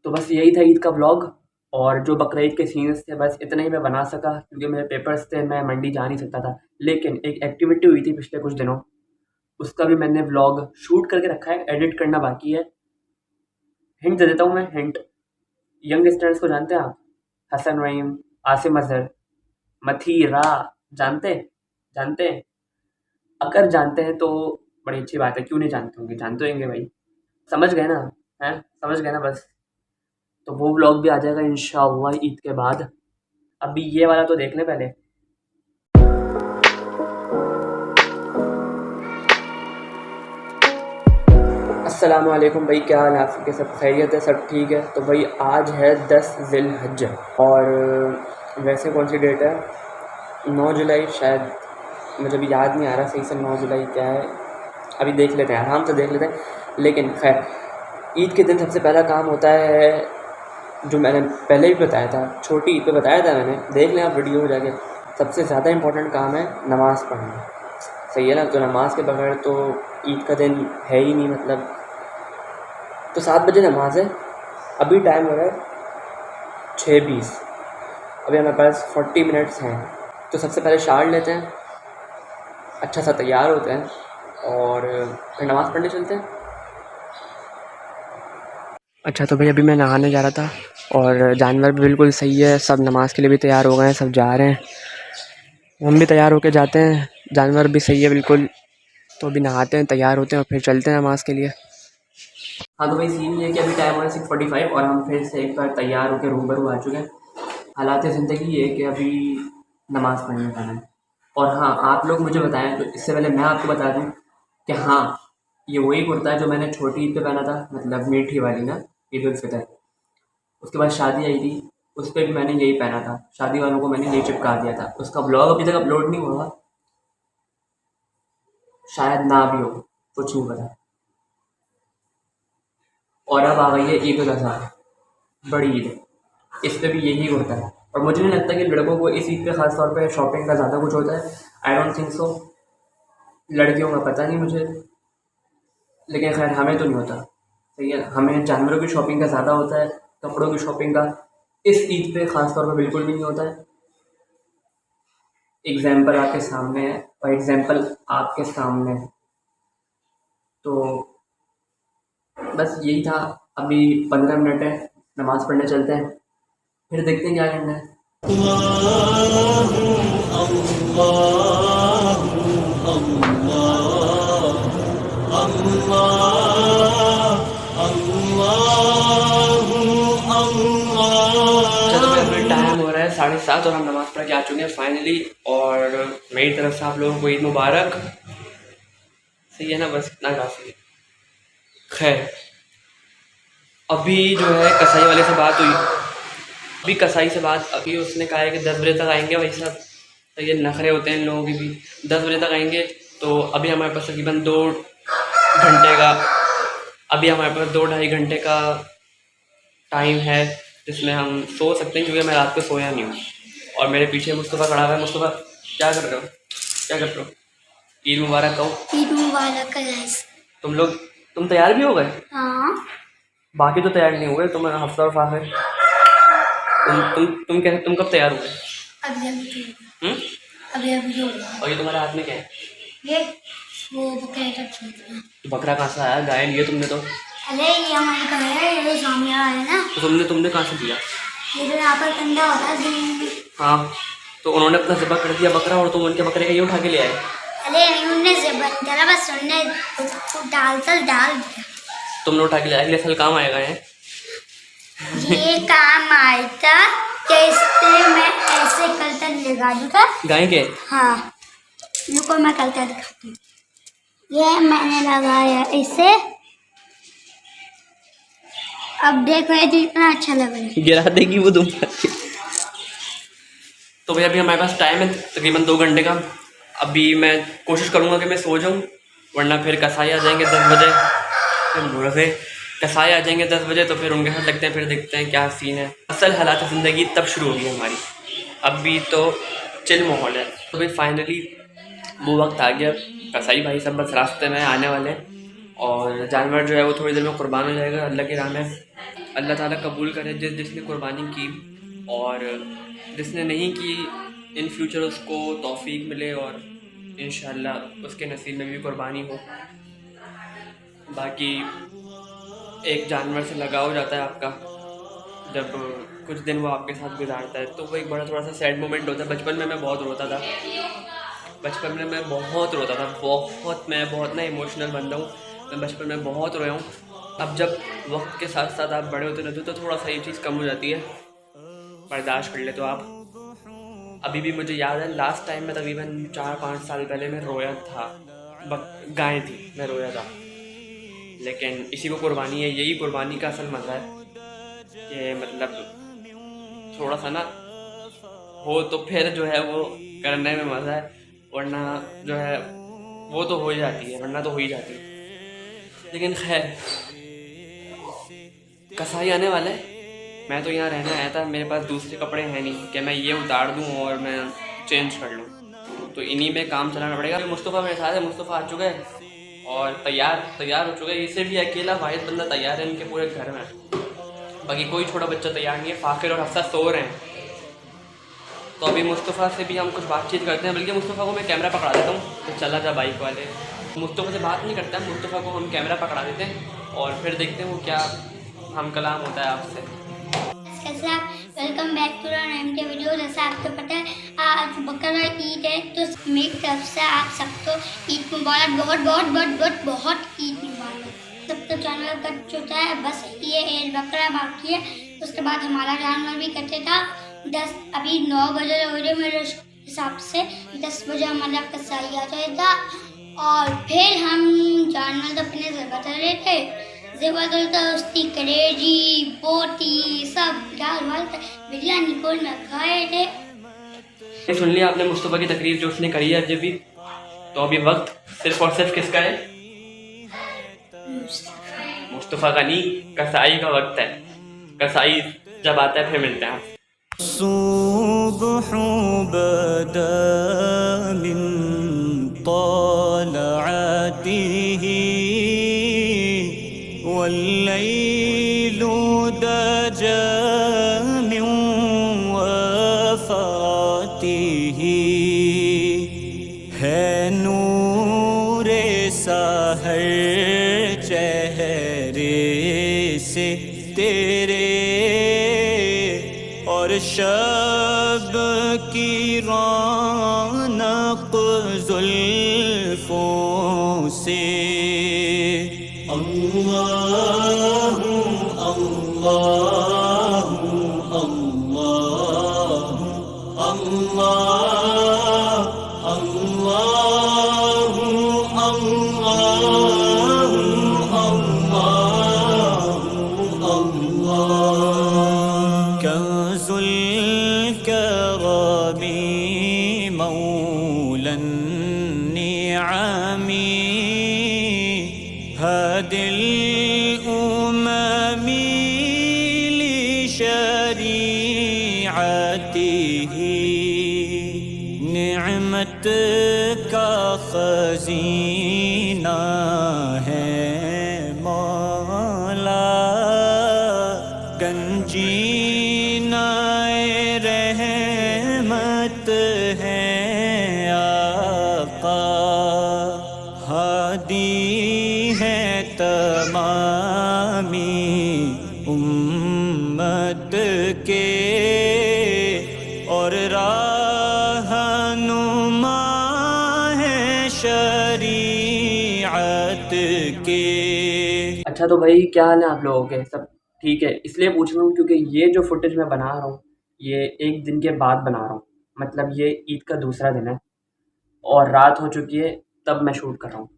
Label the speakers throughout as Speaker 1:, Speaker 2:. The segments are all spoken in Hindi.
Speaker 1: तो बस यही था ईद का व्लॉग, और जो बकरा ईद के सीन्स थे बस इतना ही मैं बना सका क्योंकि मेरे पेपर्स थे, मैं मंडी जा नहीं सकता था। लेकिन एक एक्टिविटी हुई थी पिछले कुछ दिनों, उसका भी मैंने व्लॉग शूट करके रखा है, एडिट करना बाकी है। हिंट दे देता हूँ मैं, हिंट। यंग स्टूडेंट्स को जानते हैं आप? हसन रहीम, आसिम अजहर, मथीरा, जानते जानते हैं? अगर जानते हैं तो बड़ी अच्छी बात है, क्यों नहीं जानते होंगे, जानते होंगे भाई। समझ गए ना? हैं, समझ गए ना बस। तो वो व्लॉग भी आ जाएगा इंशाअल्लाह ईद के बाद। अभी ये वाला तो देख लें पहले। अस्सलाम वालेकुम भाई, क्या हाल है आप सबके? सब खैरियत है? सब ठीक है? तो भाई आज है 10 ज़िलहज्ज, और वैसे कौन सी डेट है? 9 जुलाई शायद, मुझे अभी याद नहीं आ रहा सही से 9 जुलाई क्या है। अभी देख लेते हैं, आराम से देख लेते हैं। लेकिन खैर, ईद के दिन सबसे पहला काम होता है जो मैंने पहले भी बताया था, छोटी ईद पे बताया था मैंने, देख लें आप वीडियो में जाके। सबसे ज़्यादा इम्पोर्टेंट काम है नमाज़ पढ़ना, सही है ना? तो नमाज के बगैर तो ईद का दिन है ही नहीं, मतलब। तो 7 बजे नमाज है, अभी टाइम हो रहा है 6:20, अभी हमारे पास 40 मिनट्स हैं। तो सबसे पहले शावर लेते हैं, अच्छा सा तैयार होते हैं और फिर नमाज़ पढ़ने चलते हैं। अच्छा, तो भाई अभी मैं नहाने जा रहा था और जानवर भी बिल्कुल सही है, सब नमाज़ के लिए भी तैयार हो गए हैं, सब जा रहे हैं, हम भी तैयार होके जाते हैं, जानवर भी सही है बिल्कुल। तो अभी नहाते हैं, तैयार होते हैं और फिर चलते हैं नमाज़ के लिए। हाँ, तो भाई सीन ये है कि अभी टाइम हो रहा है 6:45 और हम फिर से एक बार तैयार होकर रूबरू आ चुके हैं। हालात ज़िंदगी ये है कि अभी नमाज़ पढ़ने जाना है। और हाँ, आप लोग मुझे बताएं, तो इससे पहले मैं आपको बता दूं कि हाँ, ये वही कुर्ता है जो मैंने छोटी ईद पे पहना था, मतलब मीठी वाली ना, ईद उल फितर। उसके बाद शादी आई थी, उस पर भी मैंने यही पहना था, शादी वालों को मैंने यही चिपका दिया था। उसका ब्लॉग अभी तक अपलोड नहीं हुआ, शायद ना भी हो, कुछ नहीं पता। और अब आ गई है ईद उल अज़हा, बड़ी ईद, इस पे भी यही होता है। और मुझे नहीं लगता कि लड़कों को इस ईद पे ख़ास तौर पे शॉपिंग का ज़्यादा कुछ होता है, आई डोंट थिंक सो। लड़कियों का पता नहीं मुझे, लेकिन खैर हमें तो नहीं होता, सही है। हमें जानवरों की शॉपिंग का ज़्यादा होता है, कपड़ों की शॉपिंग का इस ईद पे ख़ास तौर पे बिल्कुल भी नहीं होता है। एग्जाम्पल आपके सामने है, और एग्जाम्पल आपके सामने है। तो बस यही था। अभी 15 मिनट है, नमाज़ पढ़ने चलते हैं, फिर देखते हैं क्या करना है। चलो भाई, अभी टाइम हो रहा है 7:30 और हम नमाज़ पढ़ के आ चुके हैं फाइनली। और मेरी तरफ से आप लोगों को ईद मुबारक, सही है ना? बस इतना काफ़ी है। खैर, अभी जो है कसाई वाले से बात हुई, अभी कसाई से बात, अभी उसने कहा है कि 10 बजे तक आएंगे भाई साहब। तो ये नखरे होते हैं इन लोगों के भी, 10 बजे तक आएंगे। तो अभी हमारे पास तकरीबन 2 घंटे का, अभी हमारे पास 2-2.5 घंटे का टाइम है जिसमें हम सो सकते हैं, क्योंकि मैं रात को सोया नहीं हूँ। और मेरे पीछे मुस्तफ़ा खड़ा हुआ है। मुस्तफ़ा, क्या कर रहे हो? क्या कर रहे हो? ईद मुबारक कहो।
Speaker 2: ईद मुबारक गाइस।
Speaker 1: तुम तैयार भी हो गए?
Speaker 2: हाँ,
Speaker 1: बाकी तो तैयार नहीं हुए, तुम हफ्ता और फाखिर, तुम कब तैयार हुए?
Speaker 2: अभी अभी तो
Speaker 1: हम्म?
Speaker 2: अभी अभी होगा।
Speaker 1: और ये तुम्हारे हाथ में क्या है?
Speaker 2: ये वो बकरे का चीज है।
Speaker 1: तो बकरा कहाँ से आया? गाय लिया तुमने तो?
Speaker 2: अरे ये हमारे घर है, ये जो सामने वाला है ना,
Speaker 1: तो तुमने कहाँ से दिया?
Speaker 2: ये जो यहाँ पर कंधा होता है जमीन में।
Speaker 1: हाँ, तो उन्होंने अपना ज़िबा कर दिया बकरा, और तुम उनके बकरे का ये उठा के ले आए?
Speaker 2: अरे उनने से बन करा, बस उनने उसको डाल दिया।
Speaker 1: तुमने उठा के ले आए, अगले साल काम आएगा है।
Speaker 2: ये काम आया था कि इससे मैं ऐसे करता लगा दूँगा
Speaker 1: गाय के?
Speaker 2: हाँ, रुको मैं करता दिखाती हूँ। ये मैंने लगाया इसे, अब देखो ये कितना अच्छा लग रहा है।
Speaker 1: गिरा देगी वो तुम। तो भैया अभी हमारे पास टाइम है तकरीबन 2 घंटे का। अभी मैं कोशिश करूँगा कि मैं सो जाऊँ, वरना फिर कसाई आ जाएंगे 10 बजे, फिर बुरा से कसाई आ जाएंगे 10 बजे, तो फिर उनके साथ लगते हैं, फिर देखते हैं क्या सीन है। असल हालात ज़िंदगी तब शुरू होगी हमारी, अभी तो चिल माहौल है। तो भाई फाइनली वो वक्त आ गया, कसाई भाई सब बस रास्ते में आने वाले हैं। और जानवर जो है वो थोड़ी देर में कुर्बान हो जाएगा अल्लाह की राह में। अल्लाह ताला कबूल करे जिसने कुर्बानी की, और जिसने नहीं की इन फ्यूचर उसको तौफीक मिले और इंशाअल्लाह उसके नसीब में भी कुर्बानी हो। बाकी एक जानवर से लगाव हो जाता है आपका जब कुछ दिन वो आपके साथ गुजारता है, तो वो एक बड़ा थोड़ा सा सैड मोमेंट होता है। बचपन में मैं बहुत रोता था, बचपन में मैं बहुत रोता था, मैं बहुत ना इमोशनल बंदा हूँ। मैं बचपन में बहुत रोया हूँ। अब जब वक्त के साथ साथ आप बड़े होते रहते हो तो थोड़ा सा ये चीज़ कम हो जाती है, बर्दाश्त कर ले तो आप। अभी भी मुझे याद है लास्ट टाइम में तकरीबन 4-5 साल पहले मैं रोया था, गाय थी, मैं रोया था। लेकिन इसी को कुर्बानी है, यही कुर्बानी का असल मज़ा है कि मतलब थोड़ा सा ना हो तो फिर जो है वो करने में मज़ा है, वरना जो है वो तो हो ही जाती है, वरना तो हो ही जाती है। लेकिन खैर कसाई आने वाला है, मैं तो यहाँ रहना आया था, मेरे पास दूसरे कपड़े हैं नहीं कि मैं ये उतार दूँ और मैं चेंज कर लूँ, तो इन्हीं में काम चलाना पड़ेगा। मुस्तफ़ा मेरे साथ है, मुस्तफ़ा आ चुका है और तैयार हो चुका है। इसे भी अकेला वाहिद बंदा तैयार है इनके पूरे घर में, बाकी कोई छोटा बच्चा तैयार नहीं है। फ़ाकिर और हफ्सा सो रहे हैं, तो अभी मुस्तफ़ा से भी हम कुछ बातचीत करते हैं। बल्कि मुस्तफ़ा को मैं कैमरा पकड़ा देता हूँ तो चला जा बाइक वाले। मुस्तफ़ा से बात नहीं करता है, मुस्तफ़ा को हम कैमरा पकड़ा देते हैं और फिर देखते हैं वो क्या हम कलाम होता है आपसे।
Speaker 2: कैसे आप welcome back to our MT video. जैसा आपको पता है आज बकरा ईद है, तो मेरी तरफ से आप सबको ईद मुबारक, बहुत बहुत बहुत बहुत बहुत ईद मुबारक। सब तो जानवर कट चुका है, बस ये ईद बकरा बाकी है, उसके बाद हमारा जानवर भी कटे था। अभी 9 बजे हो रहे मेरे हिसाब से, 10 बजे हमारा कसाई आ जाएगा और फिर हम जानवर अपने से बता रहे थे जबरदस्ती कलेजी बोटी सब डाल वाल बिरयानी कोल में खाए थे।
Speaker 1: सुन लिया आपने मुस्तफ़ा की तकरीर जो उसने करी है अजय भी। तो अभी वक्त सिर्फ और सिर्फ किसका है? मुस्तफ़ा का नहीं, कसाई का वक्त है। कसाई जब आता है फिर मिलते हैं। सुबह बदा मिन तलअतिही वल्लैलु दजा मिन वफ़ातिही है नूरे सहर चेहरे से तेरे और शब की रौनक जुल्फों से। अल्लाहु अल्लाहु अल्लाहु अल्लाह अल्लाहु अल्लाहु अल्लाहु अल्लाह कंजुल करमी मौलन निआमी हदिल उममी लिशरीअतिही निअमत का खजीना है मौला गंजीनाए रहमत है आका हादी है तमामी उम्मत के और रहनुमा है शरीअत के। अच्छा तो भाई क्या हाल है आप लोगों के? सब ठीक है? इसलिए पूछ रहा हूँ क्योंकि ये जो फुटेज मैं बना रहा हूँ ये एक दिन के बाद बना रहा हूँ, मतलब ये ईद का दूसरा दिन है और रात हो चुकी है तब मैं शूट कर रहा हूँ।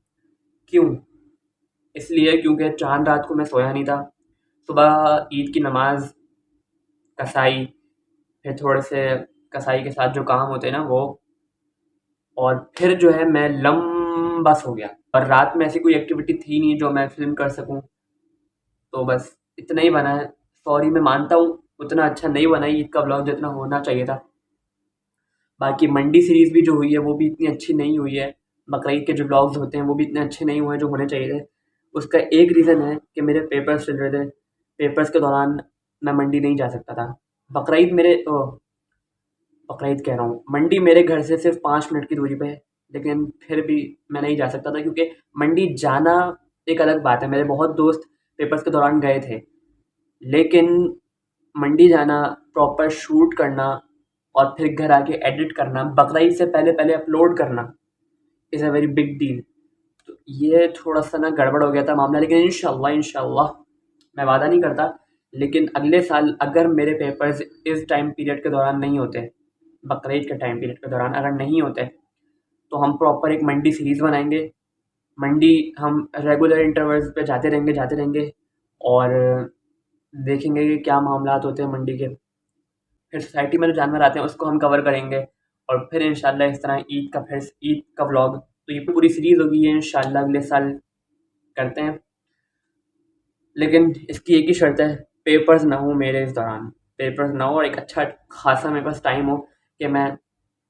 Speaker 1: क्यों? इसलिए क्योंकि चांद रात को मैं सोया नहीं था। सुबह ईद की नमाज़, कसाई, फिर थोड़े से कसाई के साथ जो काम होते हैं ना वो, और फिर जो है मैं लंबा सो गया और रात में ऐसी कोई एक्टिविटी थी नहीं जो मैं फ़िल्म कर सकूँ, तो बस इतना ही बना है। सॉरी, मैं मानता हूँ उतना अच्छा नहीं बना ईद का ब्लॉग जितना होना चाहिए था। बाकी मंडी सीरीज़ भी जो हुई है वो भी इतनी अच्छी नहीं हुई है। बकरीद के जो ब्लॉग्स होते हैं वो भी इतने अच्छे नहीं हुए जो होने चाहिए थे। उसका एक रीज़न है कि मेरे पेपर्स चल रहे थे। पेपर्स के दौरान मैं मंडी नहीं जा सकता था। बकरीद मेरे बकरीद कह रहा हूँ, मंडी मेरे घर से सिर्फ 5 मिनट की दूरी पे है, लेकिन फिर भी मैं नहीं जा सकता था क्योंकि मंडी जाना एक अलग बात है। मेरे बहुत दोस्त पेपर्स के दौरान गए थे, लेकिन मंडी जाना, प्रॉपर शूट करना और फिर घर आके एडिट करना, बकरीद से पहले पहले अपलोड करना is a very big deal. तो ये थोड़ा सा ना गड़बड़ हो गया था मामला, लेकिन इंशाल्लाह मैं वादा नहीं करता, लेकिन अगले साल अगर मेरे पेपर्स इस टाइम पीरियड के दौरान नहीं होते, बकरीद के टाइम पीरियड के दौरान अगर नहीं होते, तो हम प्रॉपर एक मंडी सीरीज़ बनाएंगे। मंडी हम रेगुलर इंटरवल्स पे जाते रहेंगे और देखेंगे कि क्या मामलात होते हैं मंडी के। फिर सोसाइटी में जो जानवर आते हैं उसको हम कवर करेंगे, और फिर इंशाल्लाह इस तरह ईद का व्लॉग, तो ये पूरी सीरीज़ होगी, ये इंशाल्लाह अगले साल करते हैं। लेकिन इसकी एक ही शर्त है, पेपर्स ना हो मेरे इस दौरान, पेपर्स ना हो और एक अच्छा खासा मेरे पास टाइम हो कि मैं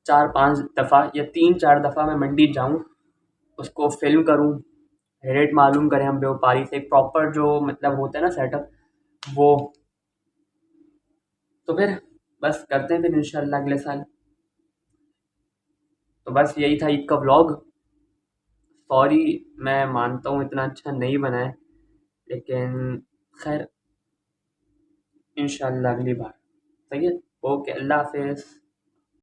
Speaker 1: 4-5 दफ़ा या 3-4 दफ़ा मैं मंडी जाऊँ, उसको फ़िल्म करूँ, रेट मालूम करें हम व्यापारी से, एक प्रॉपर जो मतलब होता है ना सेटअप, वो। तो फिर बस करते हैं फिर इंशाल्लाह अगले साल। तो बस यही था ईद का व्लॉग। सॉरी, मैं मानता हूँ इतना अच्छा नहीं बना है, लेकिन खैर इंशाल्लाह अगली बार। सही है। ओके, अल्लाह हाफिज़।